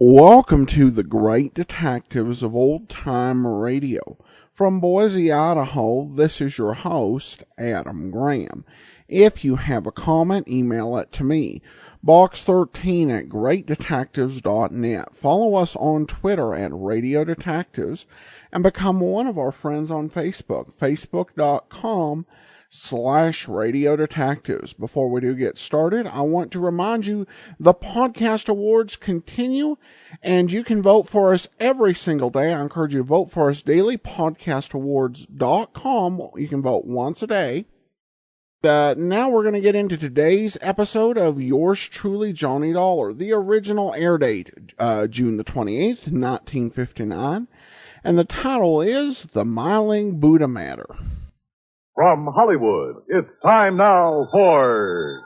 Welcome to the Great Detectives of Old Time Radio. From Boise, Idaho, this is your host, Adam Graham. If you have a comment, email it to me, box13 at greatdetectives.net. Follow us on Twitter at Radio Detectives and become one of our friends on Facebook, facebook.com/Radio Detectives. Before we do get started, I want to remind you the podcast awards continue and you can vote for us every single day. I encourage you to vote for us daily, podcastawards.com. You can vote once a day. Now we're going to get into today's episode of Yours Truly, Johnny Dollar. The original air date, June the 28th, 1959. And the title is The Ling Buddha Matter. From Hollywood, it's time now for...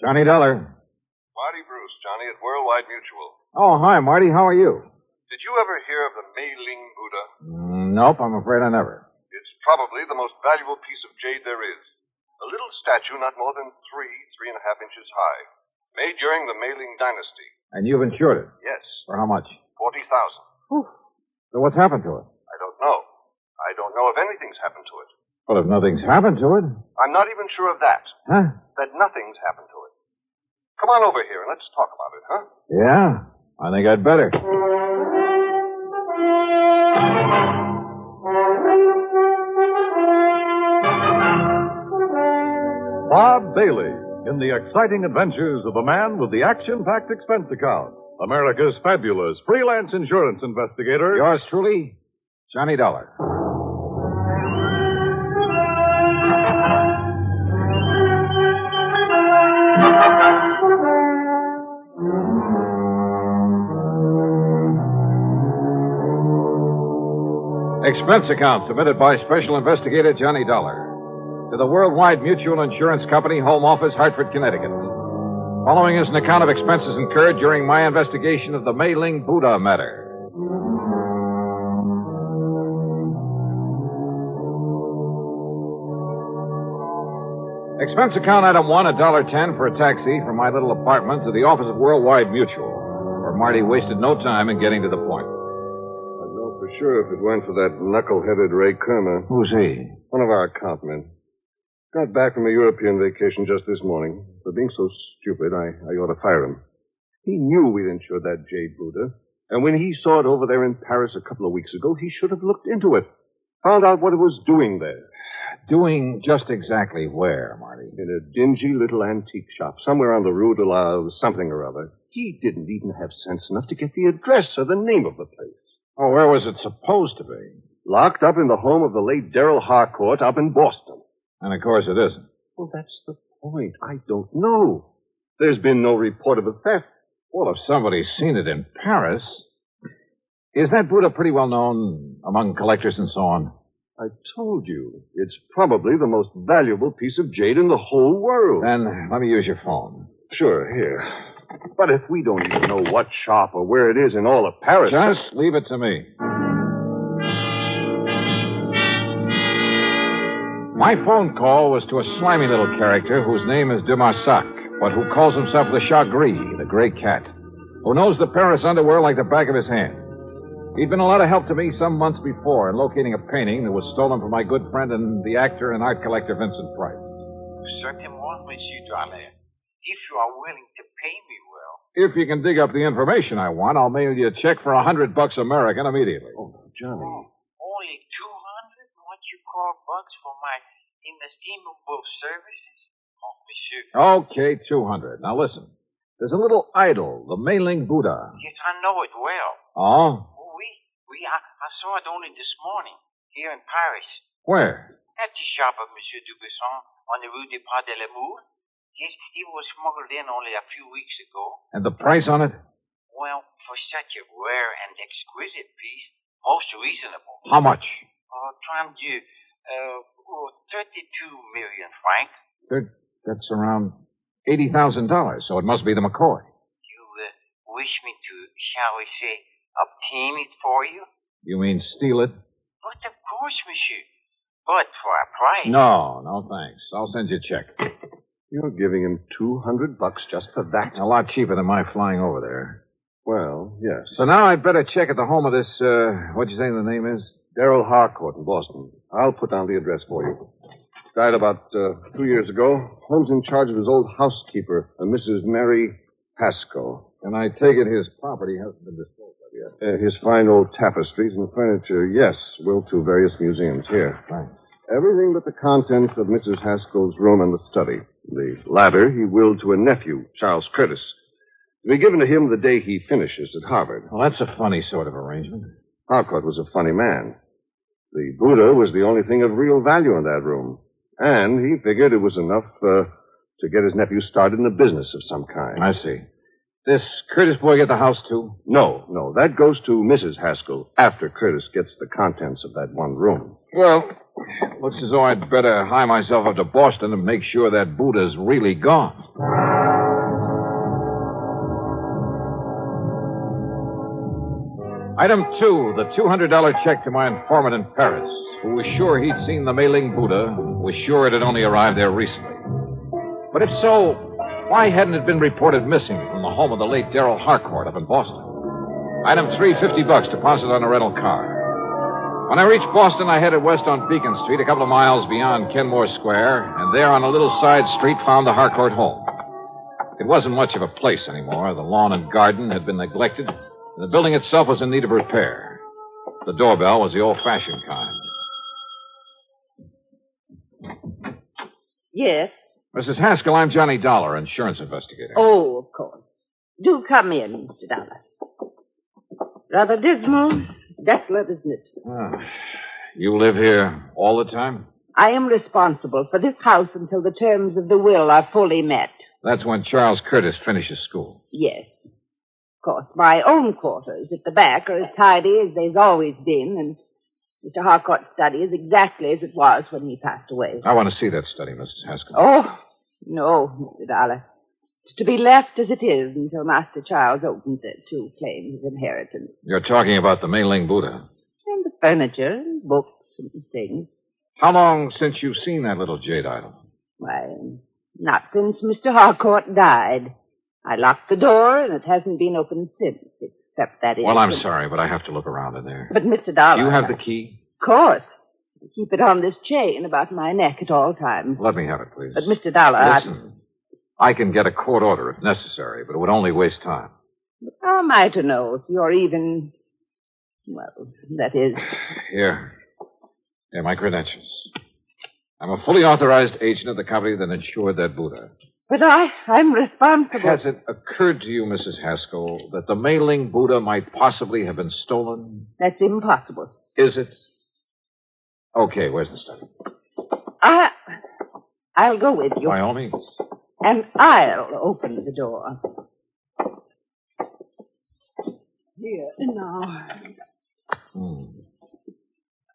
Johnny Dollar. Marty Bruce, Johnny, at Worldwide Mutual. Oh, hi, Marty. How are you? Did you ever hear of the Ling Buddha? Nope, I'm afraid I never. It's probably the most valuable piece of jade there is. A little statue not more than 3.5 inches high. Made during the Ling dynasty. And you've insured it? Yes. For how much? $40,000. So what's happened to it? I don't know. I don't know if anything's happened to it. Well, if nothing's happened to it... I'm not even sure of that. Huh? That nothing's happened to it. Come on over here and let's talk about it, huh? Yeah, I think I'd better. Bob Bailey in the exciting adventures of the man with the action-packed expense account. America's fabulous freelance insurance investigator. Yours truly, Johnny Dollar. Expense account submitted by Special Investigator Johnny Dollar to the Worldwide Mutual Insurance Company, Home Office, Hartford, Connecticut. Following is an account of expenses incurred during my investigation of the Ling Buddha matter. Expense account item 1, $1.10 for a taxi from my little apartment to the office of Worldwide Mutual, where Marty wasted no time in getting to the point. I'd know for sure if it weren't for that knuckle-headed Ray Kermer. Who's he? One of our account men. Got back from a European vacation just this morning. For being so stupid, I ought to fire him. He knew we'd insured that jade Buddha. And when he saw it over there in Paris a couple of weeks ago, he should have looked into it. Found out what it was doing there. Doing just exactly where, Marty? In a dingy little antique shop, somewhere on the Rue de la something or other. He didn't even have sense enough to get the address or the name of the place. Oh, where was it supposed to be? Locked up in the home of the late Darrell Harcourt up in Boston. And of course it isn't. Well, that's the point. I don't know. There's been no report of a theft. Well, if somebody's seen it in Paris... Is that Buddha pretty well known among collectors and so on? I told you. It's probably the most valuable piece of jade in the whole world. Then let me use your phone. Sure, here. But if we don't even know what shop or where it is in all of Paris... Just leave it to me. My phone call was to a slimy little character whose name is de Marsac, but who calls himself the Chat Gris, the gray cat, who knows the Paris underworld like the back of his hand. He'd been a lot of help to me some months before in locating a painting that was stolen from my good friend and the actor and art collector Vincent Price. Certainement, Monsieur Dollar. If you are willing to pay me well. If you can dig up the information I want, I'll mail you a check for $100 American immediately. Oh, Johnny. Only 200? What you call bucks for my inestimable services? Oh, Monsieur. Okay, 200. Now listen. There's a little idol, the Ling Buddha. Yes, I know it well. Oh? I saw it only this morning, here in Paris. Where? At the shop of Monsieur Dubuisson on the Rue des Pas de l'Amour. Yes, it was smuggled in only a few weeks ago. And the price on it? Well, for such a rare and exquisite piece, most reasonable. How much? 32 million francs. That's around $80,000, so it must be the McCoy. You wish me to, shall we say, obtain it for you? You mean steal it? But of course, monsieur. But for a price. No, thanks. I'll send you a check. You're giving him $200 just for that? A lot cheaper than my flying over there. Well, yes. So now I'd better check at the home of this, what'd you say the name is? Darrell Harcourt in Boston. I'll put down the address for you. Died about 2 years ago. Home's in charge of his old housekeeper, a Mrs. Mary Haskell. And I take it his property hasn't been disposed of yet. His fine old tapestries and furniture, yes, will to various museums here. Thanks. Everything but the contents of Mrs. Haskell's room and the study. The latter he willed to a nephew, Charles Curtis, to be given to him the day he finishes at Harvard. Well, that's a funny sort of arrangement. Harcourt was a funny man. The Buddha was the only thing of real value in that room. And he figured it was enough to get his nephew started in a business of some kind. I see. This Curtis boy get the house, too? No. That goes to Mrs. Haskell after Curtis gets the contents of that one room. Well, looks as though I'd better hie myself up to Boston and make sure that Buddha's really gone. Item 2, the $200 check to my informant in Paris, who was sure he'd seen the Ling Buddha, was sure it had only arrived there recently. But if so, why hadn't it been reported missing from the home of the late Darrell Harcourt up in Boston? Item 3, $50 deposit on a rental car. When I reached Boston, I headed west on Beacon Street, a couple of miles beyond Kenmore Square, and there on a little side street found the Harcourt home. It wasn't much of a place anymore. The lawn and garden had been neglected. The building itself was in need of repair. The doorbell was the old-fashioned kind. Yes. Mrs. Haskell, I'm Johnny Dollar, insurance investigator. Oh, of course. Do come in, Mr. Dollar. Rather dismal, desolate, isn't it? You live here all the time? I am responsible for this house until the terms of the will are fully met. That's when Charles Curtis finishes school. Yes. Of course, my own quarters at the back are as tidy as they've always been, and Mr. Harcourt's study is exactly as it was when he passed away. I want to see that study, Mrs. Haskell. Oh, no, Mr. Dollar. It's to be left as it is until Master Charles opens it to claim his inheritance. You're talking about the Ling Buddha. And the furniture and books and things. How long since you've seen that little jade idol? Why, not since Mr. Harcourt died. I locked the door, and it hasn't been opened since, except that Well, I'm sorry, but I have to look around in there. But, Mr. Dollar... You have the key? Of course. I keep it on this chain about my neck at all times. Let me have it, please. But, Mr. Dollar... Listen, I can get a court order if necessary, but it would only waste time. How am I to know if you're even... Well, that is... Here, my credentials. I'm a fully authorized agent of the company that insured that Buddha. But I'm responsible. Has it occurred to you, Mrs. Haskell, that the Ling Buddha might possibly have been stolen? That's impossible. Is it? Okay, where's the study? I'll go with you. By all means. And I'll open the door. Here, now.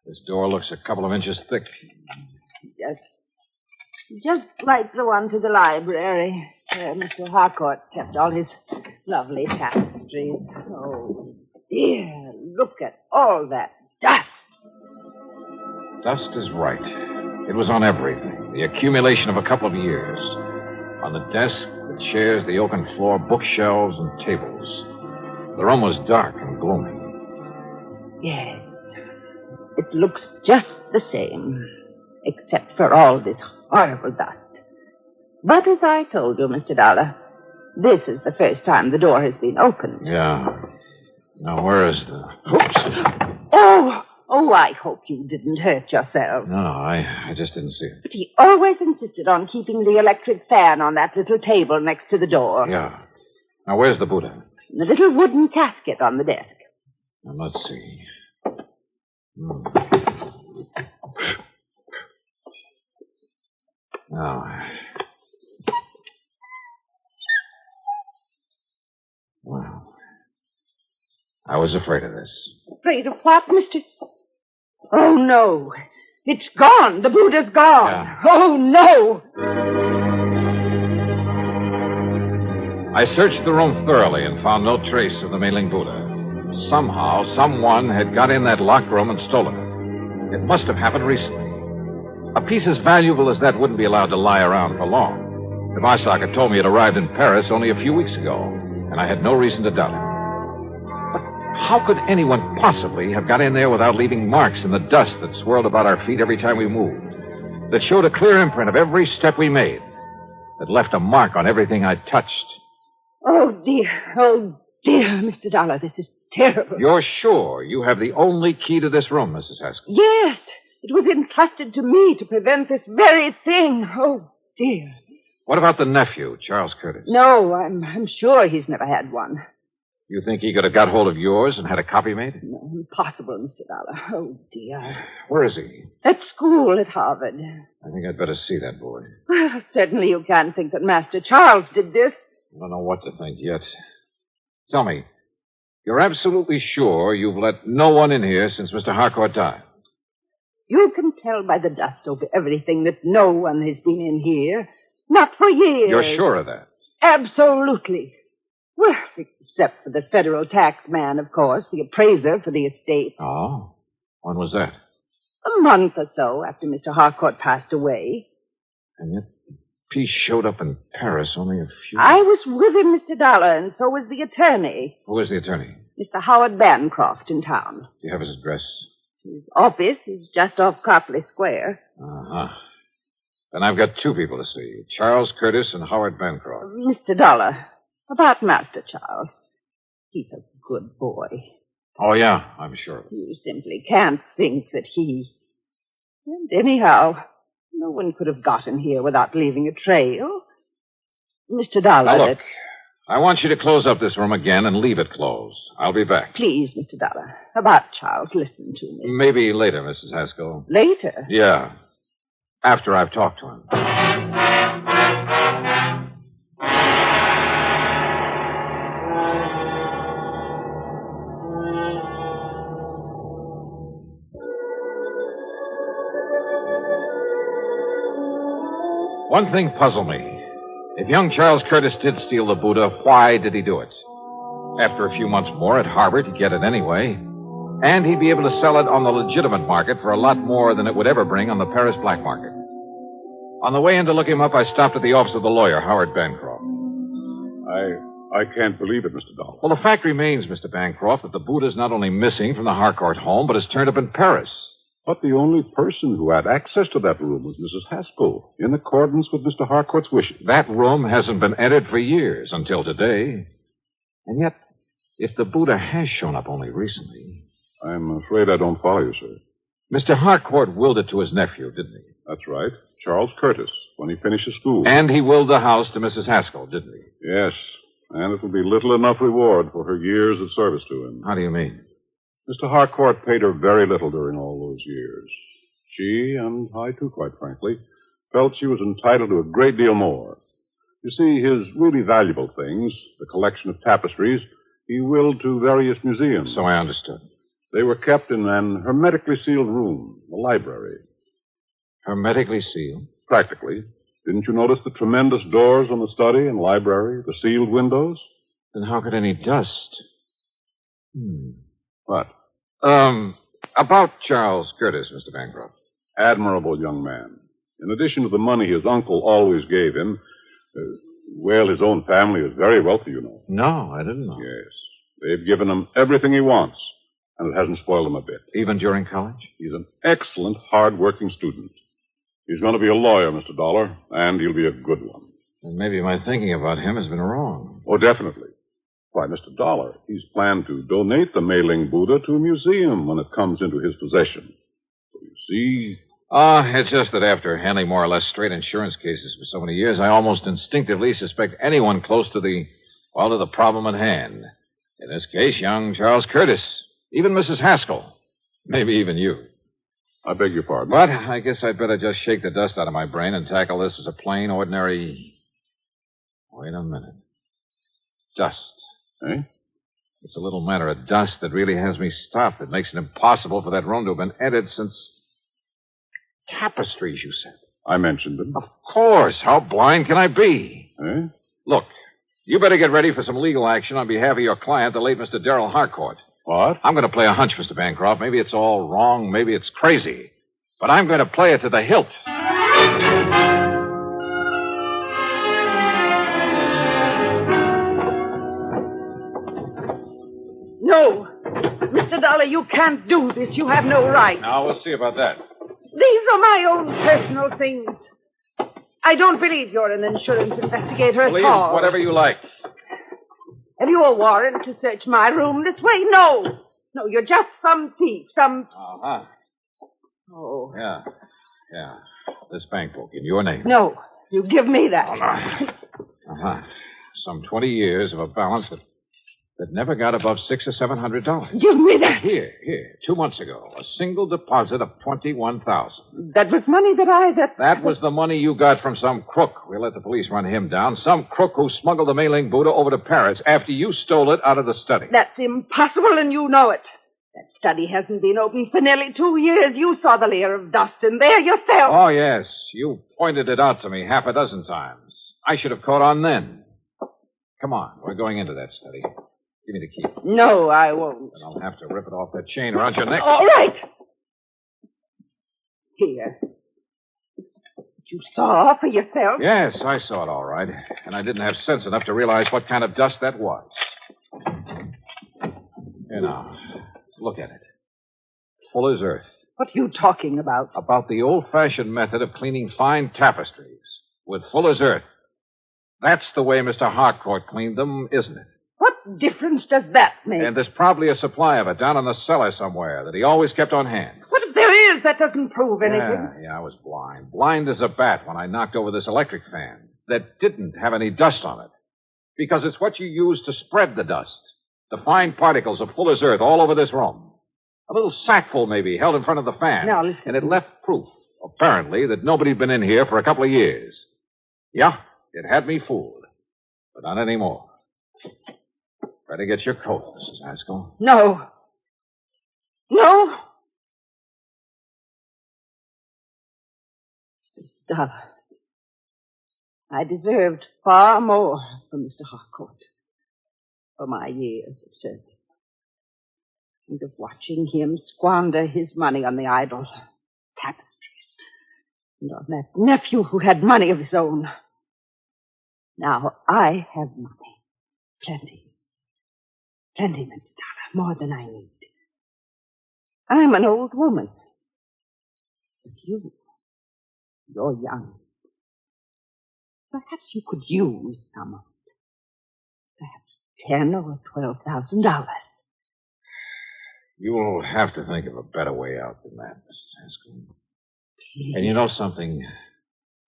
This door looks a couple of inches thick. Just like the one to the library, where Mr. Harcourt kept all his lovely tapestries. Oh, dear, look at all that dust. Dust is right. It was on everything. The accumulation of a couple of years. On the desk, the chairs, the oaken floor, bookshelves, and tables. The room was dark and gloomy. Yes. It looks just the same, except for all this horrible dust. But as I told you, Mr. Dollar, this is the first time the door has been opened. Yeah. Now, where is the... Oops! Oh, I hope you didn't hurt yourself. No, I just didn't see it. But he always insisted on keeping the electric fan on that little table next to the door. Yeah. Now, where's the Buddha? The little wooden casket on the desk. Now, let's see. Now. Well, I was afraid of this. Afraid of what, Mr.? Oh, no. It's gone. The Buddha's gone. Yeah. Oh, no. I searched the room thoroughly and found no trace of the Ling Buddha. Somehow, someone had got in that locked room and stolen it. It must have happened recently. A piece as valuable as that wouldn't be allowed to lie around for long. Demarsok had told me it arrived in Paris only a few weeks ago, and I had no reason to doubt it. But how could anyone possibly have got in there without leaving marks in the dust that swirled about our feet every time we moved, that showed a clear imprint of every step we made, that left a mark on everything I touched? Oh, dear, Mr. Dollar, this is terrible. You're sure you have the only key to this room, Mrs. Haskell? Yes, it was entrusted to me to prevent this very thing. Oh, dear. What about the nephew, Charles Curtis? No, I'm sure he's never had one. You think he could have got hold of yours and had a copy made? No, impossible, Mr. Dollar. Oh, dear. Where is he? At school at Harvard. I think I'd better see that boy. Well, certainly you can't think that Master Charles did this. I don't know what to think yet. Tell me, you're absolutely sure you've let no one in here since Mr. Harcourt died? You can tell by the dust over everything that no one has been in here. Not for years. You're sure of that? Absolutely. Well, except for the federal tax man, of course, the appraiser for the estate. Oh? When was that? A month or so after Mr. Harcourt passed away. And yet, Peace showed up in Paris only a few... I was with him, Mr. Dollar, and so was the attorney. Who is the attorney? Mr. Howard Bancroft in town. Do you have his address? His office is just off Copley Square. Uh-huh. Then I've got two people to see, Charles Curtis and Howard Bancroft. Mr. Dollar, about Master Charles. He's a good boy. Oh, yeah, I'm sure. You simply can't think that he... And anyhow, no one could have gotten here without leaving a trail. Mr. Dollar... Now, look, I want you to close up this room again and leave it closed. I'll be back. Please, Mr. Dollar, about Charles, listen to me. Maybe later, Mrs. Haskell. Later? Yeah, after I've talked to him. One thing puzzled me. If young Charles Curtis did steal the Buddha, why did he do it? After a few months more at Harvard, he'd get it anyway. And he'd be able to sell it on the legitimate market for a lot more than it would ever bring on the Paris black market. On the way in to look him up, I stopped at the office of the lawyer, Howard Bancroft. I can't believe it, Mr. Dollar. Well, the fact remains, Mr. Bancroft, that the Buddha's not only missing from the Harcourt home, but has turned up in Paris. But the only person who had access to that room was Mrs. Haskell, in accordance with Mr. Harcourt's wishes. That room hasn't been entered for years, until today. And yet, if the Buddha has shown up only recently... I'm afraid I don't follow you, sir. Mr. Harcourt willed it to his nephew, didn't he? That's right. Charles Curtis, when he finishes school. And he willed the house to Mrs. Haskell, didn't he? Yes, and it will be little enough reward for her years of service to him. How do you mean? Mr. Harcourt paid her very little during all those years. She, and I too, quite frankly, felt she was entitled to a great deal more. You see, his really valuable things, the collection of tapestries, he willed to various museums. So I understood. They were kept in an hermetically sealed room, the library. Hermetically sealed? Practically. Didn't you notice the tremendous doors on the study and library, the sealed windows? Then how could any dust... What? About Charles Curtis, Mr. Bancroft. Admirable young man. In addition to the money his uncle always gave him, his own family is very wealthy, you know. No, I didn't know. Yes. They've given him everything he wants, and it hasn't spoiled him a bit. Even during college? He's an excellent, hard-working student. He's going to be a lawyer, Mr. Dollar, and he'll be a good one. And maybe my thinking about him has been wrong. Oh, definitely. Why, Mr. Dollar, he's planned to donate the Ling Buddha to a museum when it comes into his possession. So you see... It's just that after handling more or less straight insurance cases for so many years, I almost instinctively suspect anyone close to the problem at hand. In this case, young Charles Curtis. Even Mrs. Haskell. Maybe even you. I beg your pardon. But I guess I'd better just shake the dust out of my brain and tackle this as a plain, ordinary... Wait a minute. Dust. Eh? It's a little matter of dust that really has me stopped. It makes it impossible for that room to have been entered since... Tapestries, you said. I mentioned them. Of course. How blind can I be? Eh? Look, you better get ready for some legal action on behalf of your client, the late Mr. Darrell Harcourt. What? I'm going to play a hunch, Mr. Bancroft. Maybe it's all wrong. Maybe it's crazy. But I'm going to play it to the hilt. No. Mr. Dollar, you can't do this. You have no right. Now, we'll see about that. These are my own personal things. I don't believe you're an insurance investigator Please, at all. whatever you like. Have you a warrant to search my room this way? No. No, you're just some thief, some... Uh-huh. Oh. Yeah. This bank book in your name. No, you give me that. Uh-huh. Some 20 years of a balance that never got above $600 or $700. Give me that. Here. 2 months ago, a single deposit of $21,000. That was money That was the money you got from some crook. We'll let the police run him down. Some crook who smuggled the Ling Buddha over to Paris after you stole it out of the study. That's impossible, and you know it. That study hasn't been open for nearly 2 years. You saw the layer of dust in there yourself. Oh, yes. You pointed it out to me half a dozen times. I should have caught on then. Come on. We're going into that study. Give me the key. No, I won't. Then I'll have to rip it off that chain around your neck. All right. Here. You saw for yourself? Yes, I saw it all right. And I didn't have sense enough to realize what kind of dust that was. Here now. Look at it. Full as earth. What are you talking about? About the old-fashioned method of cleaning fine tapestries with Fuller's earth. That's the way Mr. Harcourt cleaned them, isn't it? What difference does that make? And there's probably a supply of it down in the cellar somewhere that he always kept on hand. What if there is? That doesn't prove anything. Yeah, I was blind. Blind as a bat when I knocked over this electric fan that didn't have any dust on it. Because it's what you use to spread the dust. The fine particles of Fuller's earth all over this room. A little sackful, maybe, held in front of the fan. Now, listen. And it left proof, apparently, that nobody'd been in here for a couple of years. Yeah, it had me fooled. But not anymore. Better get your coat, Mrs. Haskell. No. Dollar. I deserved far more from Mr. Harcourt. For my years of service. And of watching him squander his money on the idle tapestries. And on that nephew who had money of his own. Now I have money. Plenty, Mr. Dollar. More than I need. I'm an old woman. But you're young. Perhaps you could use some of it. Perhaps $10,000 or $12,000. You'll have to think of a better way out than that, Mrs. Haskell. And you know something?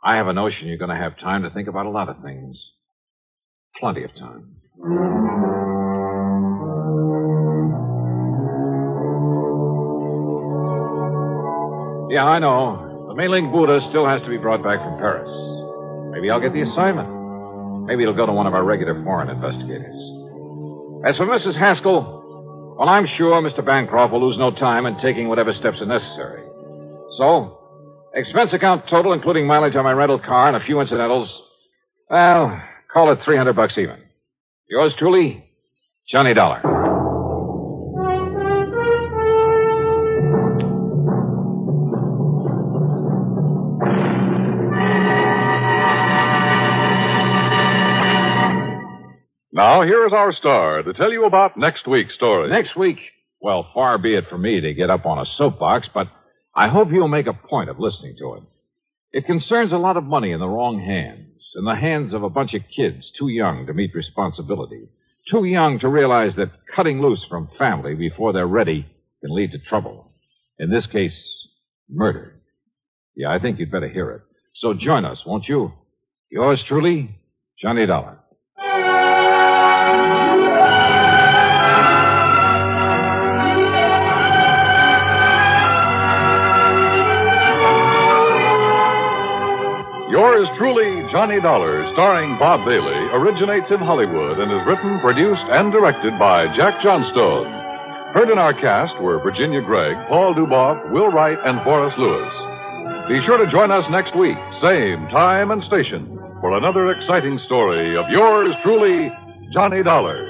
I have a notion you're going to have time to think about a lot of things. Plenty of time. Yeah, I know. The Mei-Ling Buddha still has to be brought back from Paris. Maybe I'll get the assignment. Maybe it'll go to one of our regular foreign investigators. As for Mrs. Haskell, well, I'm sure Mr. Bancroft will lose no time in taking whatever steps are necessary. So, expense account total, including mileage on my rental car and a few incidentals, well, call it $300 even. Yours truly, Johnny Dollar. Now, here is our star to tell you about next week's story. Next week, well, far be it from me to get up on a soapbox, but I hope you'll make a point of listening to it. It concerns a lot of money in the wrong hands, in the hands of a bunch of kids too young to meet responsibility, too young to realize that cutting loose from family before they're ready can lead to trouble. In this case, murder. Yeah, I think you'd better hear it. So join us, won't you? Yours truly, Johnny Dollar. Yours truly, Johnny Dollar, starring Bob Bailey, originates in Hollywood and is written, produced, and directed by Jack Johnstone. Heard in our cast were Virginia Gregg, Paul Duboff, Will Wright, and Forrest Lewis. Be sure to join us next week, same time and station, for another exciting story of yours truly, Johnny Dollar.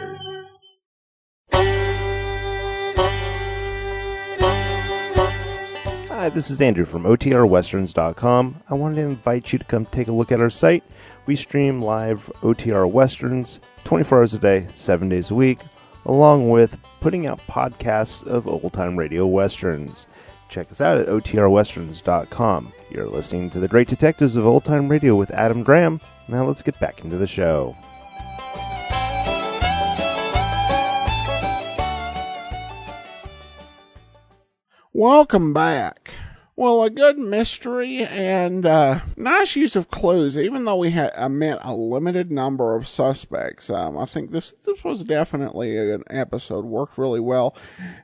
Hi, this is Andrew from OTRWesterns.com. I wanted to invite you to come take a look at our site. We stream live OTR Westerns 24 hours a day, 7 days a week, along with putting out podcasts of old-time radio westerns. Check us out at otrwesterns.com. You're listening to The Great Detectives of Old Time Radio with Adam Graham. Now let's get back into the show. Welcome back. Well, a good mystery and nice use of clues, even though we had met a limited number of suspects. I think this was definitely an episode, worked really well,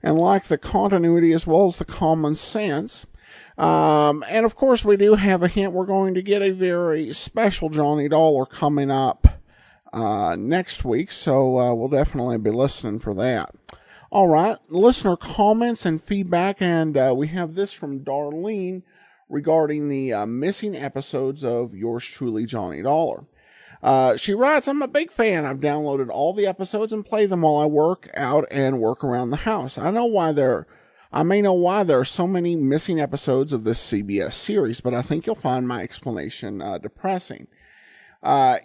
and like the continuity as well as the common sense. And of course, we do have a hint. We're going to get a very special Johnny Dollar coming up next week, so we'll definitely be listening for that. All right, listener comments and feedback, and we have this from Darlene regarding the missing episodes of yours truly, Johnny Dollar. She writes, I'm a big fan. I've downloaded all the episodes and play them while I work out and work around the house. I may know why there are so many missing episodes of this CBS series, but I think you'll find my explanation depressing.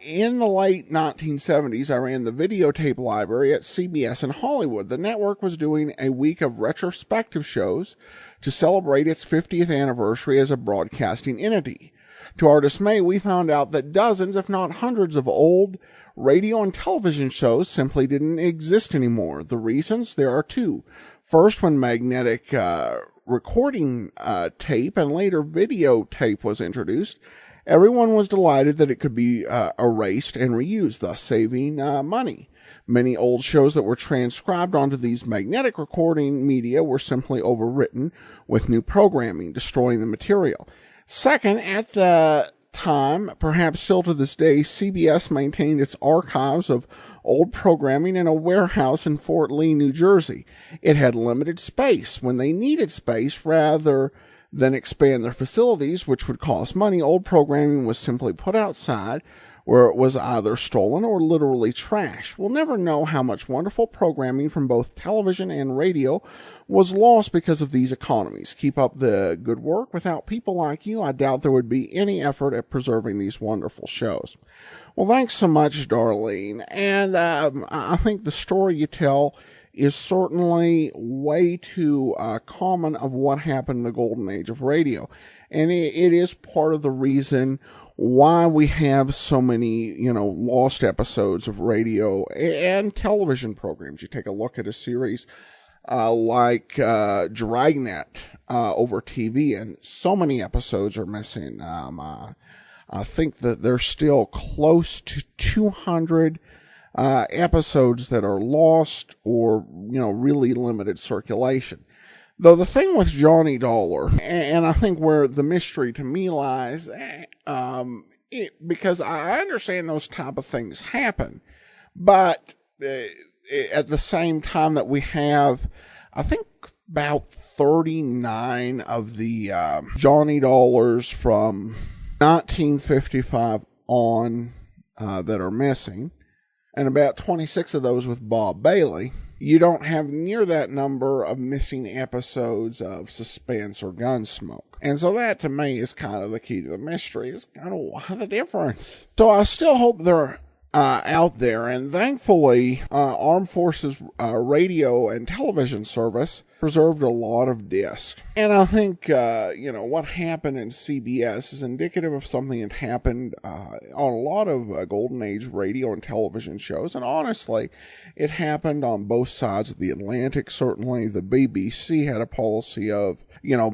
In the late 1970s, I ran the videotape library at CBS in Hollywood. The network was doing a week of retrospective shows to celebrate its 50th anniversary as a broadcasting entity. To our dismay, we found out that dozens, if not hundreds, of old radio and television shows simply didn't exist anymore. The reasons? There are two. First, when magnetic recording tape and later videotape was introduced, everyone was delighted that it could be erased and reused, thus saving money. Many old shows that were transcribed onto these magnetic recording media were simply overwritten with new programming, destroying the material. Second, at the time, perhaps still to this day, CBS maintained its archives of old programming in a warehouse in Fort Lee, New Jersey. It had limited space. When they needed space, rather than expand their facilities, which would cost money, old programming was simply put outside, where it was either stolen or literally trashed. We'll never know how much wonderful programming from both television and radio was lost because of these economies. Keep up the good work. Without people like you, I doubt there would be any effort at preserving these wonderful shows. Well, thanks so much, Darlene. And I think the story you tell is certainly way too common of what happened in the golden age of radio. And it is part of the reason why we have so many, lost episodes of radio and television programs. You take a look at a series like Dragnet over TV, and so many episodes are missing. I think that there's still close to 200 episodes that are lost or, really limited circulation. Though the thing with Johnny Dollar, and I think where the mystery to me lies, because I understand those type of things happen, but at the same time that we have, I think about 39 of the Johnny Dollars from 1955 on that are missing, and about 26 of those with Bob Bailey. You don't have near that number of missing episodes of Suspense or Gunsmoke. And so that to me is kind of the key to the mystery, is kind of why the difference. So I still hope they're out there, and thankfully Armed Forces radio and television service preserved a lot of discs. And I think, what happened in CBS is indicative of something that happened on a lot of Golden Age radio and television shows. And honestly, it happened on both sides of the Atlantic. Certainly, the BBC had a policy of,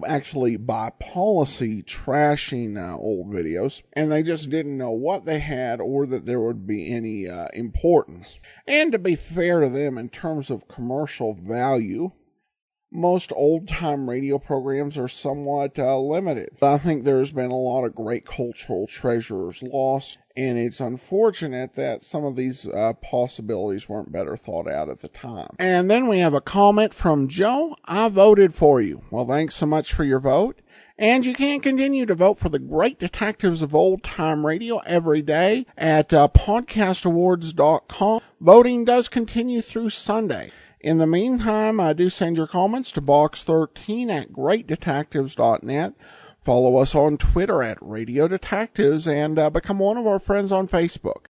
actually by policy trashing old videos. And they just didn't know what they had or that there would be any importance. And to be fair to them, in terms of commercial value, most old-time radio programs are somewhat limited. I think there's been a lot of great cultural treasures lost, and it's unfortunate that some of these possibilities weren't better thought out at the time. And then we have a comment from Joe. I voted for you. Well, thanks so much for your vote. And you can continue to vote for the great detectives of old-time radio every day at podcastawards.com. Voting does continue through Sunday. In the meantime, do send your comments to box13 at greatdetectives.net. Follow us on Twitter at Radio Detectives, and become one of our friends on Facebook.